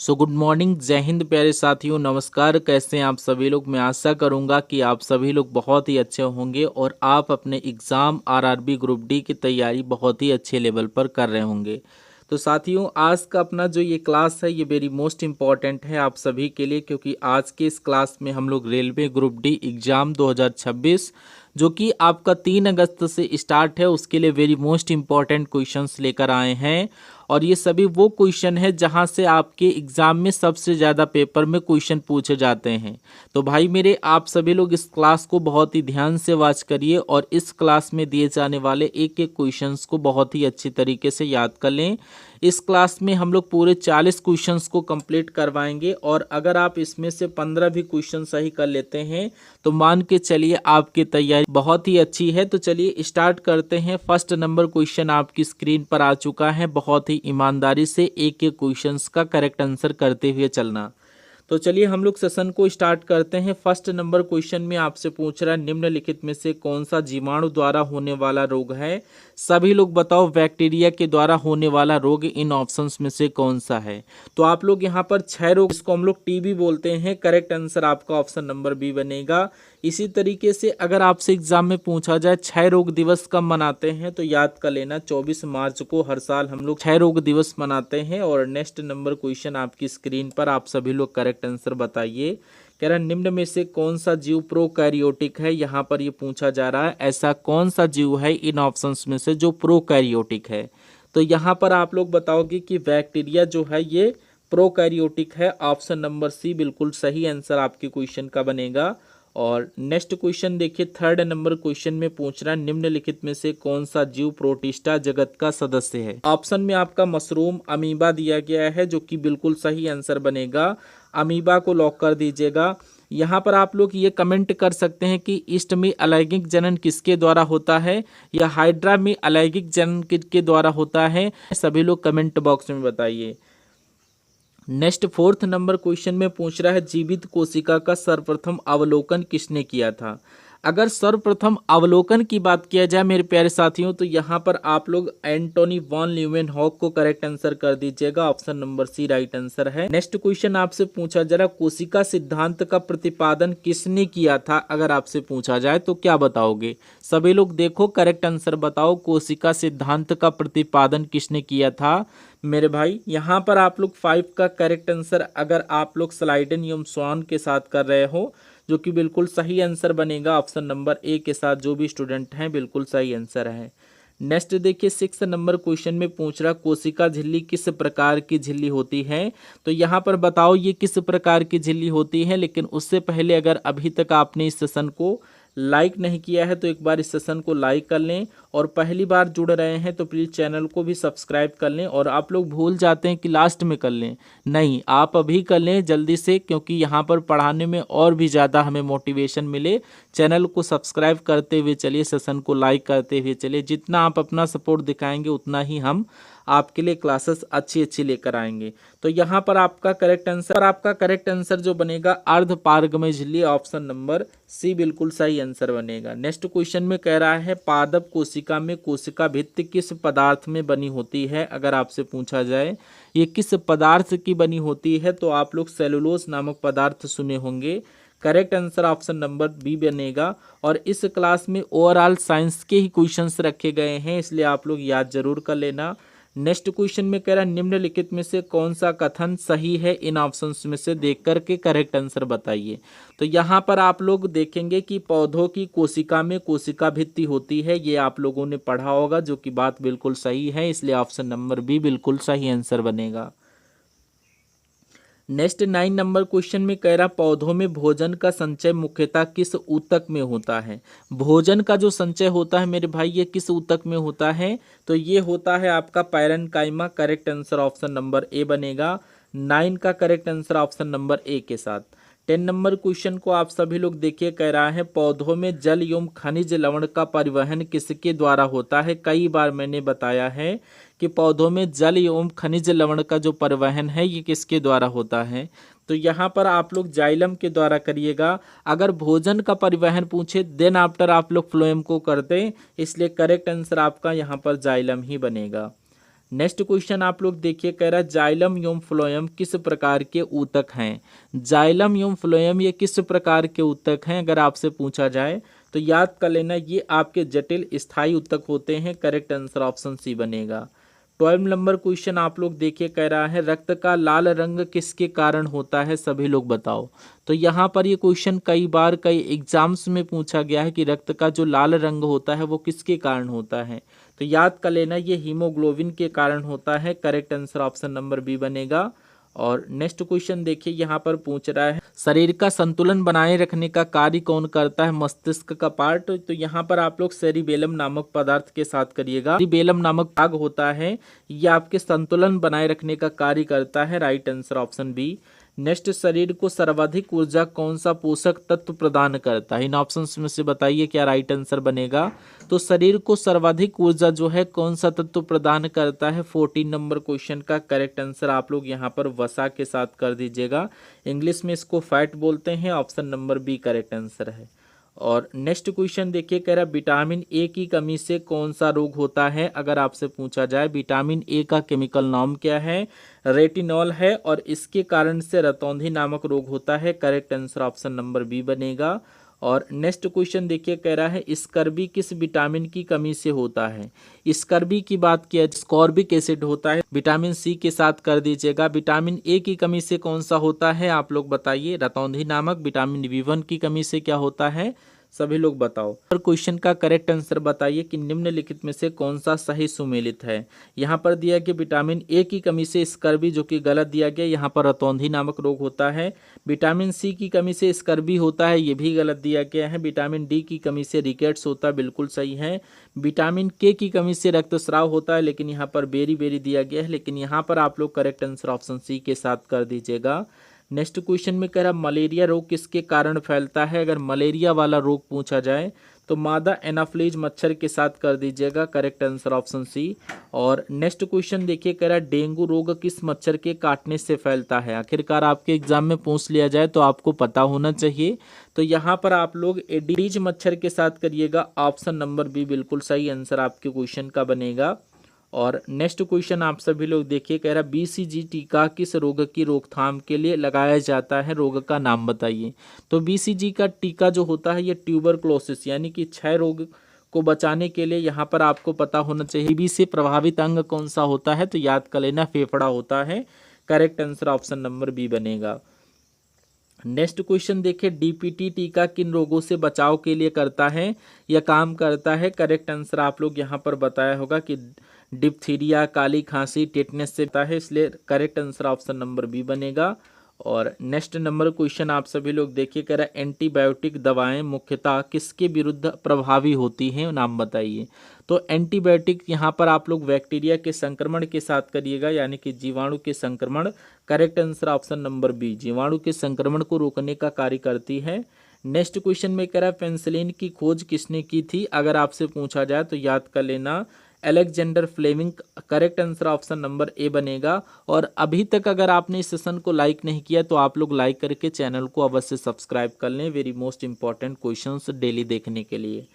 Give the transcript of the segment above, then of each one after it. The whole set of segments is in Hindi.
सो गुड मॉर्निंग, जय हिंद प्यारे साथियों, नमस्कार। कैसे हैं आप सभी लोग। मैं आशा करूंगा कि आप सभी लोग बहुत ही अच्छे होंगे और आप अपने एग्ज़ाम आरआरबी ग्रुप डी की तैयारी बहुत ही अच्छे लेवल पर कर रहे होंगे। तो साथियों, आज का अपना जो ये क्लास है ये वेरी मोस्ट इम्पॉर्टेंट है आप सभी के लिए, क्योंकि आज के इस क्लास में हम लोग रेलवे ग्रुप डी एग्ज़ाम 2026 जो कि आपका 3 अगस्त से स्टार्ट है उसके लिए वेरी मोस्ट इम्पॉर्टेंट क्वेश्चंस लेकर आए हैं। और ये सभी वो क्वेश्चन है जहां से आपके एग्जाम में सबसे ज़्यादा पेपर में क्वेश्चन पूछे जाते हैं। तो भाई मेरे, आप सभी लोग इस क्लास को बहुत ही ध्यान से वॉच करिए और इस क्लास में दिए जाने वाले एक एक क्वेश्चंस को बहुत ही अच्छी तरीके से याद कर लें। इस क्लास में हम लोग पूरे 40 क्वेश्चंस को कंप्लीट करवाएंगे और अगर आप इसमें से 15 भी क्वेश्चन सही कर लेते हैं तो मान के चलिए आपकी तैयारी बहुत ही अच्छी है। तो चलिए स्टार्ट करते हैं। फर्स्ट नंबर क्वेश्चन आपकी स्क्रीन पर आ चुका है। बहुत ही ईमानदारी से एक एक क्वेश्चंस का करेक्ट आंसर करते हुए चलना। तो चलिए हम लोग सेशन को स्टार्ट करते हैं। फर्स्ट नंबर क्वेश्चन में आपसे पूछ रहा है, निम्नलिखित में से कौन सा जीवाणु द्वारा होने वाला रोग है। सभी लोग बताओ, बैक्टीरिया के द्वारा होने वाला रोग इन ऑप्शंस में से कौन सा है। तो आप लोग यहाँ पर 6 रोग, इसको हम लोग टीबी बोलते हैं। करेक्ट आंसर आपका ऑप्शन नंबर बी बनेगा। इसी तरीके से अगर आपसे एग्जाम में पूछा जाए 6 रोग दिवस कब मनाते हैं तो याद कर लेना, 24 मार्च को हर साल हम लोग 6 रोग दिवस मनाते हैं। और नेक्स्ट नंबर क्वेश्चन आपकी स्क्रीन पर, आप सभी लोग करेक्ट आंसर बताइए। कह रहा निम्न में से कौन सा जीव प्रोकैरियोटिक है। यहाँ पर ये पूछा जा रहा है ऐसा कौन सा जीव है इन ऑप्शंस में से जो प्रोकैरियोटिक है। तो यहाँ पर आप लोग बताओगे कि बैक्टीरिया जो है ये प्रोकैरियोटिक है। ऑप्शन नंबर सी बिल्कुल सही आंसर आपके क्वेश्चन का बनेगा। और नेक्स्ट क्वेश्चन देखिए, थर्ड नंबर क्वेश्चन में पूछ रहा है, निम्नलिखित में से कौन सा जीव प्रोटिस्टा जगत का सदस्य है। ऑप्शन में आपका मशरूम, अमीबा दिया गया है जो कि बिल्कुल सही आंसर बनेगा। अमीबा को लॉक कर दीजिएगा। यहाँ पर आप लोग ये कमेंट कर सकते हैं कि ईस्ट में अलैंगिक जनन किसके द्वारा होता है या हाइड्रा में अलैंगिक जनन किसके द्वारा होता है। सभी लोग कमेंट बॉक्स में बताइए। नेक्स्ट फोर्थ नंबर क्वेश्चन में पूछ रहा है, जीवित कोशिका का सर्वप्रथम अवलोकन किसने किया था। अगर सर्वप्रथम अवलोकन की बात किया जाए मेरे प्यारे साथियों तो यहाँ पर आप लोग एंटोनी वॉन ल्यूमेनहॉक को करेक्ट आंसर कर दीजिएगा। Option number C right answer है। नेक्स्ट क्वेश्चन आपसे पूछा जा रहा, कोशिका सिद्धांत का प्रतिपादन किसने किया था। अगर आपसे पूछा जाए तो क्या बताओगे। सभी लोग देखो करेक्ट आंसर बताओ, कोशिका सिद्धांत का प्रतिपादन किसने किया था मेरे भाई। यहाँ पर आप लोग 5 का करेक्ट आंसर अगर आप लोग स्लाइडन यमस्वान के साथ कर रहे हो जो कि बिल्कुल सही आंसर बनेगा। ऑप्शन नंबर ए के साथ जो भी स्टूडेंट हैं बिल्कुल सही आंसर है। नेक्स्ट देखिए, 6 नंबर क्वेश्चन में पूछ रहा, कोशिका झिल्ली किस प्रकार की झिल्ली होती है। तो यहाँ पर बताओ ये किस प्रकार की झिल्ली होती है। लेकिन उससे पहले अगर अभी तक आपने इस सेशन को लाइक नहीं किया है तो एक बार इस सेशन को लाइक कर लें और पहली बार जुड़ रहे हैं तो प्लीज़ चैनल को भी सब्सक्राइब कर लें। और आप लोग भूल जाते हैं कि लास्ट में कर लें, नहीं आप अभी कर लें जल्दी से, क्योंकि यहाँ पर पढ़ाने में और भी ज़्यादा हमें मोटिवेशन मिले। चैनल को सब्सक्राइब करते हुए चलिए, सेशन को लाइक करते हुए चलिए। जितना आप अपना सपोर्ट दिखाएंगे उतना ही हम आपके लिए क्लासेस अच्छी अच्छी लेकर आएंगे। तो यहाँ पर आपका करेक्ट आंसर जो बनेगा अर्ध पारगमय झिल्ली। ऑप्शन नंबर सी बिल्कुल सही आंसर बनेगा। नेक्स्ट क्वेश्चन में कह रहा है, पादप कोशिका में कोशिका भित्ति किस पदार्थ में बनी होती है। अगर आपसे पूछा जाए ये किस पदार्थ की बनी होती है तो आप लोग सेलुलोज नामक पदार्थ सुने होंगे। Correct answer option number B बनेगा। और इस क्लास में ओवरऑल साइंस के ही क्वेश्चंस रखे गए हैं, इसलिए आप लोग याद जरूर कर लेना। नेक्स्ट क्वेश्चन में कह रहा है, निम्नलिखित में से कौन सा कथन सही है। इन ऑप्शंस में से देख करके करेक्ट आंसर बताइए। तो यहाँ पर आप लोग देखेंगे कि पौधों की कोशिका में कोशिका भित्ति होती है, ये आप लोगों ने पढ़ा होगा जो कि बात बिल्कुल सही है, इसलिए ऑप्शन नंबर बी बिल्कुल सही आंसर बनेगा। नेक्स्ट 9 नंबर क्वेश्चन में कह रहा, पौधों में भोजन का संचय मुख्यतः किस ऊतक में होता है। भोजन का जो संचय होता है मेरे भाई ये किस ऊतक में होता है तो ये होता है आपका parenchyma. Correct answer option number A बनेगा। 9 का करेक्ट आंसर ऑप्शन नंबर ए के साथ। 10 नंबर क्वेश्चन को आप सभी लोग देखिए, कह रहा है पौधों में जल एवं खनिज लवण का परिवहन किसके द्वारा होता है। कई बार मैंने बताया है कि पौधों में जल एवं खनिज लवण का जो परिवहन है ये किसके द्वारा होता है। तो यहाँ पर आप लोग जाइलम के द्वारा करिएगा। अगर भोजन का परिवहन पूछे देन आफ्टर आप लोग फ्लोएम को करते, इसलिए करेक्ट आंसर आपका यहाँ पर जाइलम ही बनेगा। नेक्स्ट क्वेश्चन आप लोग देखिए, कह रहा है जाइलम एवं फ्लोएम किस प्रकार के ऊतक हैं। जाइलम एवं फ्लोएम ये किस प्रकार के ऊतक हैं अगर आपसे पूछा जाए तो याद कर लेना, ये आपके जटिल स्थायी ऊतक होते हैं। करेक्ट आंसर ऑप्शन सी बनेगा। 12 नंबर क्वेश्चन आप लोग देखिए, कह रहा है रक्त का लाल रंग किसके कारण होता है, सभी लोग बताओ। तो यहाँ पर ये क्वेश्चन कई बार कई एग्जाम्स में पूछा गया है कि रक्त का जो लाल रंग होता है वो किसके कारण होता है। तो याद कर लेना, ये हीमोग्लोबिन के कारण होता है। Correct answer option number B बनेगा। और नेक्स्ट क्वेश्चन देखिए, यहाँ पर पूछ रहा है शरीर का संतुलन बनाए रखने का कार्य कौन करता है, मस्तिष्क का पार्ट। तो यहाँ पर आप लोग सेरिबेलम नामक पदार्थ के साथ करिएगा। सेरिबेलम नामक भाग होता है, ये आपके संतुलन बनाए रखने का कार्य करता है। Right answer option B. Next, शरीर को सर्वाधिक ऊर्जा कौन सा पोषक तत्व प्रदान करता है, इन ऑप्शंस में से बताइए क्या राइट आंसर बनेगा। तो शरीर को सर्वाधिक ऊर्जा जो है कौन सा तत्व प्रदान करता है, 14 नंबर क्वेश्चन का करेक्ट आंसर आप लोग यहाँ पर वसा के साथ कर दीजिएगा। इंग्लिश में इसको फैट बोलते हैं। Option number B correct answer है। और नेक्स्ट क्वेश्चन देखिए, कह रहा है विटामिन ए की कमी से कौन सा रोग होता है अगर आपसे पूछा जाए। विटामिन ए का केमिकल नाम क्या है, रेटिनॉल है, और इसके कारण से रतौंधी नामक रोग होता है। Correct answer option number B बनेगा। और नेक्स्ट क्वेश्चन देखिए, कह रहा है स्कर्बी किस विटामिन की कमी से होता है। स्कर्बी की बात किया, स्कॉर्बिक एसिड होता है, विटामिन सी के साथ कर दीजिएगा। विटामिन ए की कमी से कौन सा होता है आप लोग बताइए, रतौंधी नामक। विटामिन बी1 की कमी से क्या होता है, सभी लोग बताओ। और क्वेश्चन का करेक्ट आंसर बताइए कि निम्नलिखित में से कौन सा सही सुमेलित है। यहाँ पर दिया कि विटामिन ए की कमी से स्कर्बी, जो कि गलत दिया गया, यहाँ पर रतौंधी नामक रोग होता है। विटामिन सी की कमी से स्कर्बी होता है, ये भी गलत दिया गया है। विटामिन डी की कमी से रिकेट्स होता है, बिल्कुल सही है। विटामिन के की कमी से रक्तस्राव होता है, लेकिन यहाँ पर बेरी बेरी दिया गया है, लेकिन यहाँ पर आप लोग करेक्ट आंसर ऑप्शन सी के साथ कर दीजिएगा। नेक्स्ट क्वेश्चन में कह रहा मलेरिया रोग किसके कारण फैलता है। अगर मलेरिया वाला रोग पूछा जाए तो मादा एनाफ्लीज मच्छर के साथ कर दीजिएगा। Correct answer option C. और नेक्स्ट क्वेश्चन देखिए, कह रहा डेंगू रोग किस मच्छर के काटने से फैलता है। आखिरकार आपके एग्जाम में पूछ लिया जाए तो आपको पता होना चाहिए। तो यहाँ पर आप लोग एडीज मच्छर के साथ करिएगा। ऑप्शन नंबर बी बिल्कुल सही आंसर आपके क्वेश्चन का बनेगा। और नेक्स्ट क्वेश्चन आप सभी लोग देखिए, कह रहा बीसीजी टीका किस रोग की रोकथाम के लिए लगाया जाता है, रोग का नाम बताइए। तो बीसीजी का टीका जो होता है ये ट्यूबरक्लोसिस यानी कि क्षय रोग को बचाने के लिए यहाँ पर आपको पता होना चाहिए। टीबी से प्रभावित अंग कौन सा होता है, तो याद कर लेना फेफड़ा होता है। Correct answer option number B बनेगा। नेक्स्ट क्वेश्चन देखिए, डीपीटी टीका किन रोगों से बचाव के लिए करता है या काम करता है। करेक्ट आंसर आप लोग यहाँ पर बताया होगा कि डिप्थीरिया, काली खांसी, टेटनस से होता है, इसलिए correct answer option number B बनेगा। और नेक्स्ट नंबर क्वेश्चन आप सभी लोग देखिए, कह रहा है एंटीबायोटिक दवाएं मुख्यतः किसके विरुद्ध प्रभावी होती हैं, नाम बताइए। तो एंटीबायोटिक यहाँ पर आप लोग बैक्टीरिया के संक्रमण के साथ करिएगा, यानी कि जीवाणु के संक्रमण। Correct answer option number B, जीवाणु के संक्रमण को रोकने का कार्य करती है। नेक्स्ट क्वेश्चन में कह रहा है पेनिसिलिन की खोज किसने की थी, अगर आपसे पूछा जाए तो याद कर लेना Alexander Fleming. Correct answer option number A बनेगा। और अभी तक अगर आपने इस सेशन को लाइक नहीं किया तो आप लोग लाइक करके चैनल को अवश्य सब्सक्राइब कर लें, very most important questions daily देखने के लिए।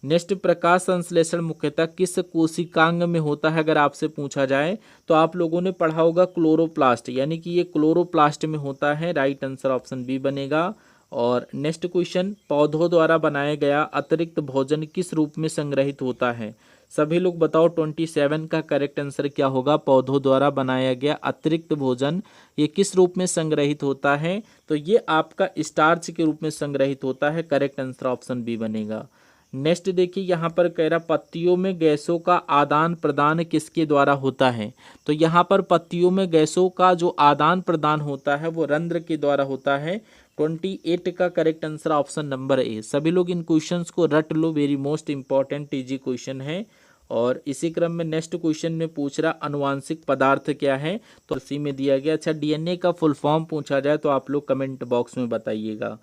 नेक्स्ट, प्रकाश संश्लेषण मुख्यतः किस कोशिकांग में होता है, अगर आपसे पूछा जाए तो आप लोगों ने पढ़ा होगा क्लोरोप्लास्ट, यानी कि ये क्लोरोप्लास्ट में होता है। राइट आंसर ऑप्शन बी बनेगा। और नेक्स्ट क्वेश्चन, पौधों द्वारा बनाया गया अतिरिक्त भोजन किस रूप में संग्रहित होता है, सभी लोग बताओ। 27 का करेक्ट आंसर क्या होगा, पौधों द्वारा बनाया गया अतिरिक्त भोजन ये किस रूप में संग्रहित होता है, तो ये आपका स्टार्च के रूप में संग्रहित होता है। करेक्ट आंसर ऑप्शन बी बनेगा। नेक्स्ट देखिए, यहाँ पर कह रहा पत्तियों में गैसों का आदान प्रदान किसके द्वारा होता है। तो यहाँ पर पत्तियों में गैसों का जो आदान प्रदान होता है वो रंध्र के द्वारा होता है। 28 का correct answer option number A. सभी लोग इन क्वेश्चंस को रट लो, very most important TG question है। और इसी क्रम में नेक्स्ट क्वेश्चन में पूछ रहा अनुवांशिक पदार्थ क्या है, तो इसी में दिया गया। अच्छा, डीएनए का फुल फॉर्म पूछा जाए तो आप लोग कमेंट बॉक्स में बताइएगा।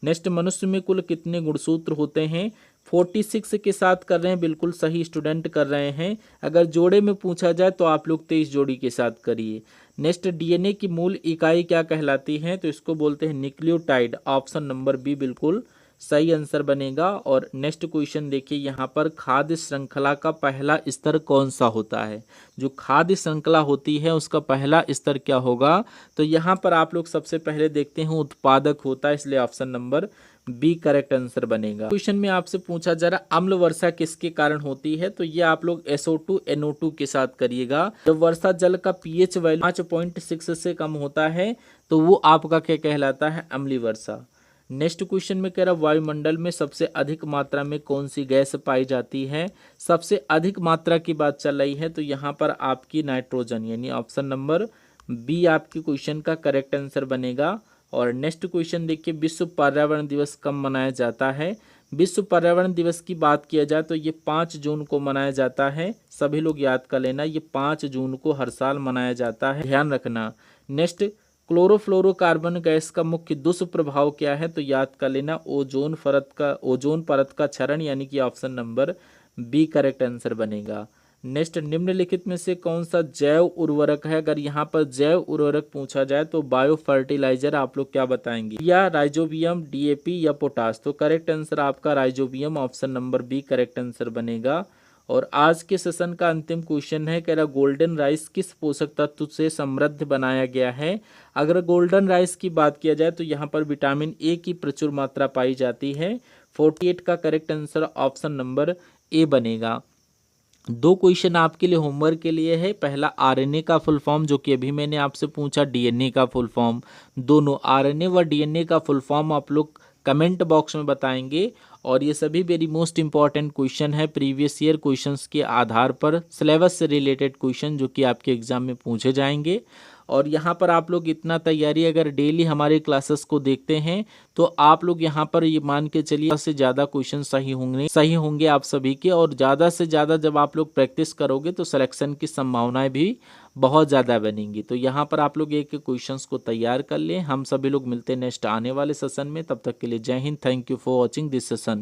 नेक्स्ट, मनुष्य में कुल कितने गुणसूत्र होते हैं, 46 के साथ कर रहे हैं, बिल्कुल सही स्टूडेंट कर रहे हैं। अगर जोड़े में पूछा जाए तो आप लोग 23 जोड़ी के साथ करिए। नेक्स्ट, डीएनए की मूल इकाई क्या कहलाती है, तो इसको बोलते हैं न्यूक्लियोटाइड। ऑप्शन नंबर बी बिल्कुल सही आंसर बनेगा। और नेक्स्ट क्वेश्चन देखिए यहाँ पर, खाद्य श्रृंखला का पहला स्तर कौन सा होता है? जो खाद्य श्रृंखला होती है उसका पहला स्तर क्या होगा? तो यहाँ पर आप लोग सबसे पहले देखते हैं उत्पादक होता है, इसलिए option number B correct answer बनेगा। क्वेश्चन में आपसे पूछा जा रहा अम्ल वर्षा किसके कारण होती है? तो ये आप लोग SO2 NO2 के साथ करिएगा। जब वर्षा जल का pH वैल्यू 5.6 से कम होता है तो वो आपका क्या कहलाता है? अम्लीय वर्षा। नेक्स्ट क्वेश्चन में कह रहा वायुमंडल में सबसे अधिक मात्रा में कौन सी गैस पाई जाती है? सबसे अधिक मात्रा की बात चल रही है तो यहाँ पर आपकी नाइट्रोजन, यानी ऑप्शन नंबर बी आपके क्वेश्चन का करेक्ट आंसर बनेगा। और नेक्स्ट क्वेश्चन देखिए, विश्व पर्यावरण दिवस कब मनाया जाता है? विश्व पर्यावरण दिवस की बात किया जाए तो ये 5 जून को मनाया जाता है। सभी लोग याद कर लेना, ये 5 जून को हर साल मनाया जाता है, ध्यान रखना। नेक्स्ट, क्लोरोफ्लोरोकार्बन गैस का मुख्य दुष्प्रभाव क्या है? तो याद कर लेना, ओजोन परत का क्षरण, यानी कि option number B correct answer बनेगा। नेक्स्ट, निम्नलिखित में से कौन सा जैव उर्वरक है? अगर यहाँ पर जैव उर्वरक पूछा जाए तो बायो फर्टिलाइजर आप लोग क्या बताएंगे? या राइजोबियम, DAP या पोटास? तो करेक्ट आंसर आपका rhizobium, option number B correct answer बनेगा। और आज के सेशन का अंतिम क्वेश्चन है, कह रहा गोल्डन राइस किस पोषक तत्व से समृद्ध बनाया गया है? अगर गोल्डन राइस की बात किया जाए तो यहाँ पर विटामिन ए की प्रचुर मात्रा पाई जाती है। 48 का correct answer option number A बनेगा। 2 क्वेश्चन आपके लिए होमवर्क के लिए है। पहला RNA का फुल फॉर्म, जो कि अभी मैंने आपसे पूछा DNA का फुल फॉर्म। दोनों RNA व DNA का फुल फॉर्म आप लोग कमेंट बॉक्स में बताएंगे। और ये सभी वेरी मोस्ट इंपॉर्टेंट क्वेश्चन है, प्रीवियस ईयर क्वेश्चंस के आधार पर सिलेबस से रिलेटेड क्वेश्चन जो कि आपके एग्जाम में पूछे जाएंगे। और यहाँ पर आप लोग इतना तैयारी अगर डेली हमारे क्लासेस को देखते हैं तो आप लोग यहाँ पर ये मान के चलिए से ज़्यादा क्वेश्चन सही होंगे आप सभी के। और ज़्यादा से ज़्यादा जब आप लोग प्रैक्टिस करोगे तो सिलेक्शन की संभावनाएं भी बहुत ज़्यादा बनेंगी। तो यहाँ पर आप लोग एक क्वेश्चंस को तैयार कर लें। हम सभी लोग मिलते हैं नेक्स्ट आने वाले सेशन में, तब तक के लिए जय Hind. Thank you for watching this session.